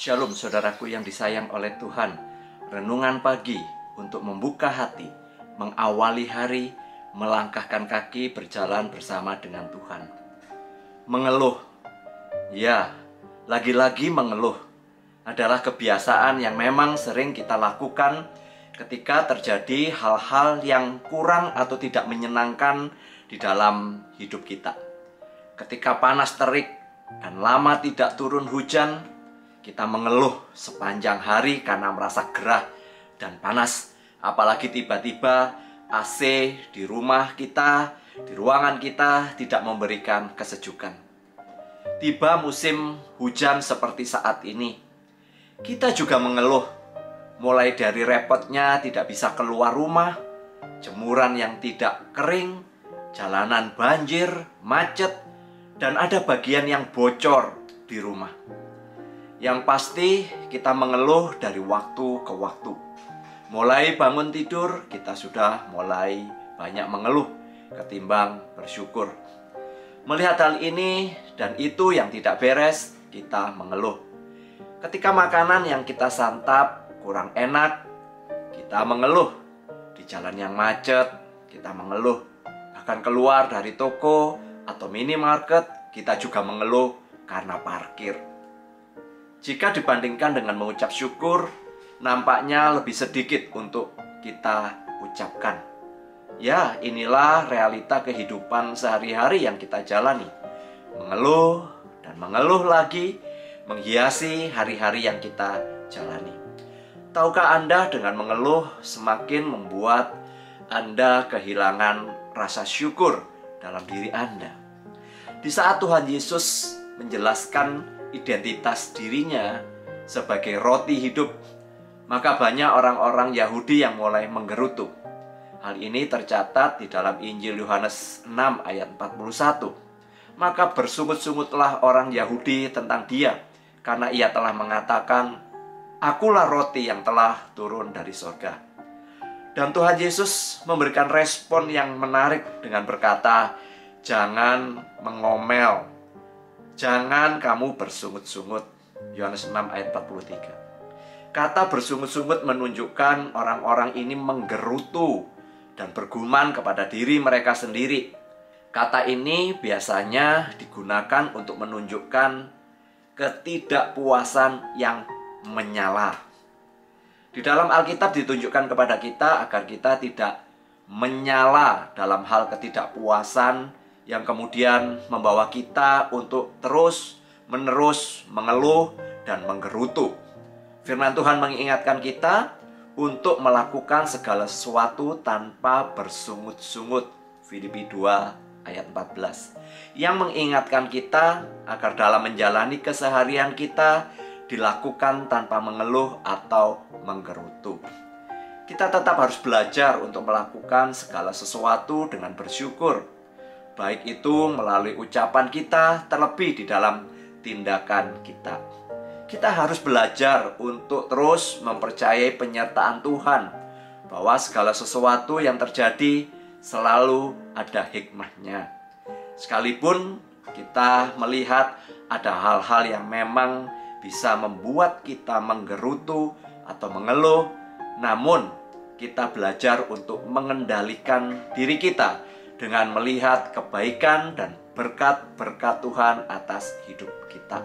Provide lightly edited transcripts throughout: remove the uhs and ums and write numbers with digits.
Shalom saudaraku yang disayang oleh Tuhan. Renungan pagi untuk membuka hati, mengawali hari, melangkahkan kaki berjalan bersama dengan Tuhan. Mengeluh, ya, lagi-lagi mengeluh adalah kebiasaan yang memang sering kita lakukan ketika terjadi hal-hal yang kurang atau tidak menyenangkan di dalam hidup kita. Ketika panas terik dan lama tidak turun hujan, kita mengeluh sepanjang hari karena merasa gerah dan panas. Apalagi tiba-tiba AC di rumah kita, di ruangan kita tidak memberikan kesejukan. Tiba musim hujan seperti saat ini, kita juga mengeluh. Mulai dari repotnya tidak bisa keluar rumah, jemuran yang tidak kering, jalanan banjir, macet, dan ada bagian yang bocor di rumah. Yang pasti kita mengeluh dari waktu ke waktu. Mulai bangun tidur kita sudah mulai banyak mengeluh ketimbang bersyukur. Melihat hal ini dan itu yang tidak beres, kita mengeluh. Ketika makanan yang kita santap kurang enak, kita mengeluh. Di jalan yang macet, kita mengeluh. Bahkan keluar dari toko atau minimarket, kita juga mengeluh karena parkir. Jika dibandingkan dengan mengucap syukur, nampaknya lebih sedikit untuk kita ucapkan. Ya, inilah realita kehidupan sehari-hari yang kita jalani. Mengeluh dan mengeluh lagi, menghiasi hari-hari yang kita jalani. Tahukah Anda dengan mengeluh semakin membuat Anda kehilangan rasa syukur dalam diri Anda. Di saat Tuhan Yesus menjelaskan identitas dirinya sebagai roti hidup, maka banyak orang-orang Yahudi yang mulai menggerutu. Hal ini tercatat di dalam Injil Yohanes 6 ayat 41. Maka bersungut-sungutlah orang Yahudi tentang dia, karena ia telah mengatakan, "Akulah roti yang telah turun dari sorga." Dan Tuhan Yesus memberikan respon yang menarik dengan berkata, "Jangan mengomel, jangan kamu bersungut-sungut." Yohanes 6 ayat 43. Kata bersungut-sungut menunjukkan orang-orang ini menggerutu dan bergumam kepada diri mereka sendiri. Kata ini biasanya digunakan untuk menunjukkan ketidakpuasan yang menyala. Di dalam Alkitab ditunjukkan kepada kita agar kita tidak menyala dalam hal ketidakpuasan yang kemudian membawa kita untuk terus-menerus mengeluh dan menggerutu. Firman Tuhan mengingatkan kita untuk melakukan segala sesuatu tanpa bersungut-sungut. Filipi 2 ayat 14. Yang mengingatkan kita agar dalam menjalani keseharian kita dilakukan tanpa mengeluh atau menggerutu. Kita tetap harus belajar untuk melakukan segala sesuatu dengan bersyukur. Baik itu melalui ucapan kita, terlebih di dalam tindakan kita. Kita harus belajar untuk terus mempercayai penyertaan Tuhan, bahwa segala sesuatu yang terjadi selalu ada hikmahnya. Sekalipun kita melihat ada hal-hal yang memang bisa membuat kita menggerutu atau mengeluh, namun kita belajar untuk mengendalikan diri kita dengan melihat kebaikan dan berkat-berkat Tuhan atas hidup kita.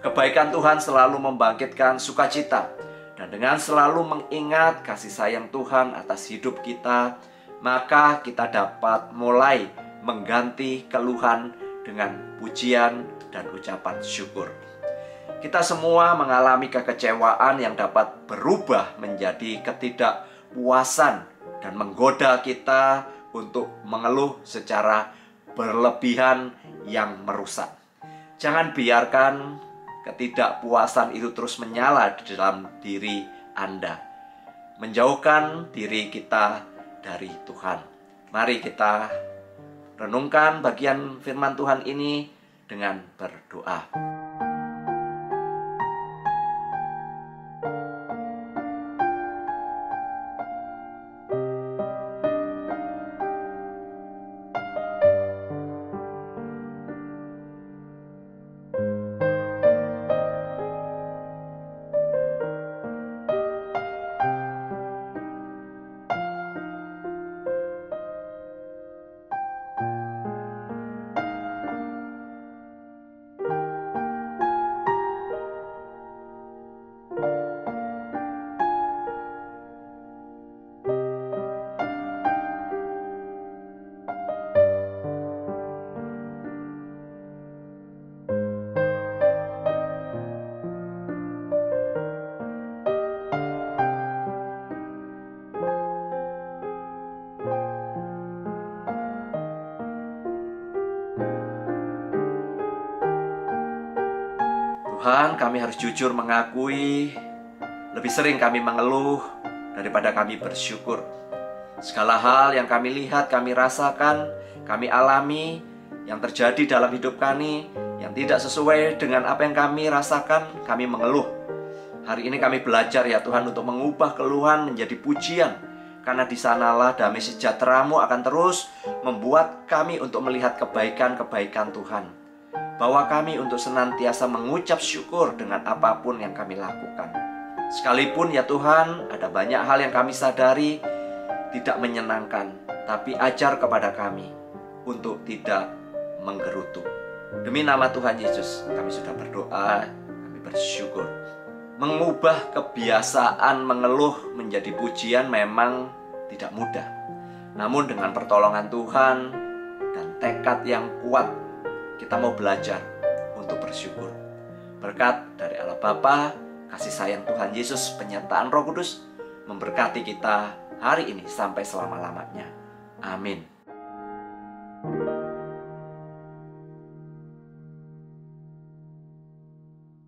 Kebaikan Tuhan selalu membangkitkan sukacita, dan dengan selalu mengingat kasih sayang Tuhan atas hidup kita, maka kita dapat mulai mengganti keluhan dengan pujian dan ucapan syukur. Kita semua mengalami kekecewaan yang dapat berubah menjadi ketidakpuasan dan menggoda kita untuk mengeluh secara berlebihan yang merusak. Jangan biarkan ketidakpuasan itu terus menyala di dalam diri Anda, menjauhkan diri kita dari Tuhan. Mari kita renungkan bagian firman Tuhan ini dengan berdoa. Tuhan, kami harus jujur mengakui lebih sering kami mengeluh daripada kami bersyukur. Segala hal yang kami lihat, kami rasakan, kami alami, yang terjadi dalam hidup kami, yang tidak sesuai dengan apa yang kami rasakan, kami mengeluh. Hari ini kami belajar ya Tuhan untuk mengubah keluhan menjadi pujian, karena di sanalah damai sejahtera-Mu akan terus membuat kami untuk melihat kebaikan-kebaikan Tuhan. Bawa kami untuk senantiasa mengucap syukur dengan apapun yang kami lakukan. Sekalipun ya Tuhan, ada banyak hal yang kami sadari tidak menyenangkan, tapi ajar kepada kami untuk tidak menggerutu. Demi nama Tuhan Yesus, kami sudah berdoa, kami bersyukur. Mengubah kebiasaan mengeluh menjadi pujian memang tidak mudah. Namun dengan pertolongan Tuhan dan tekad yang kuat, kita mau belajar untuk bersyukur. Berkat dari Allah Bapa, kasih sayang Tuhan Yesus, penyertaan Roh Kudus memberkati kita hari ini sampai selama-lamanya. Amin.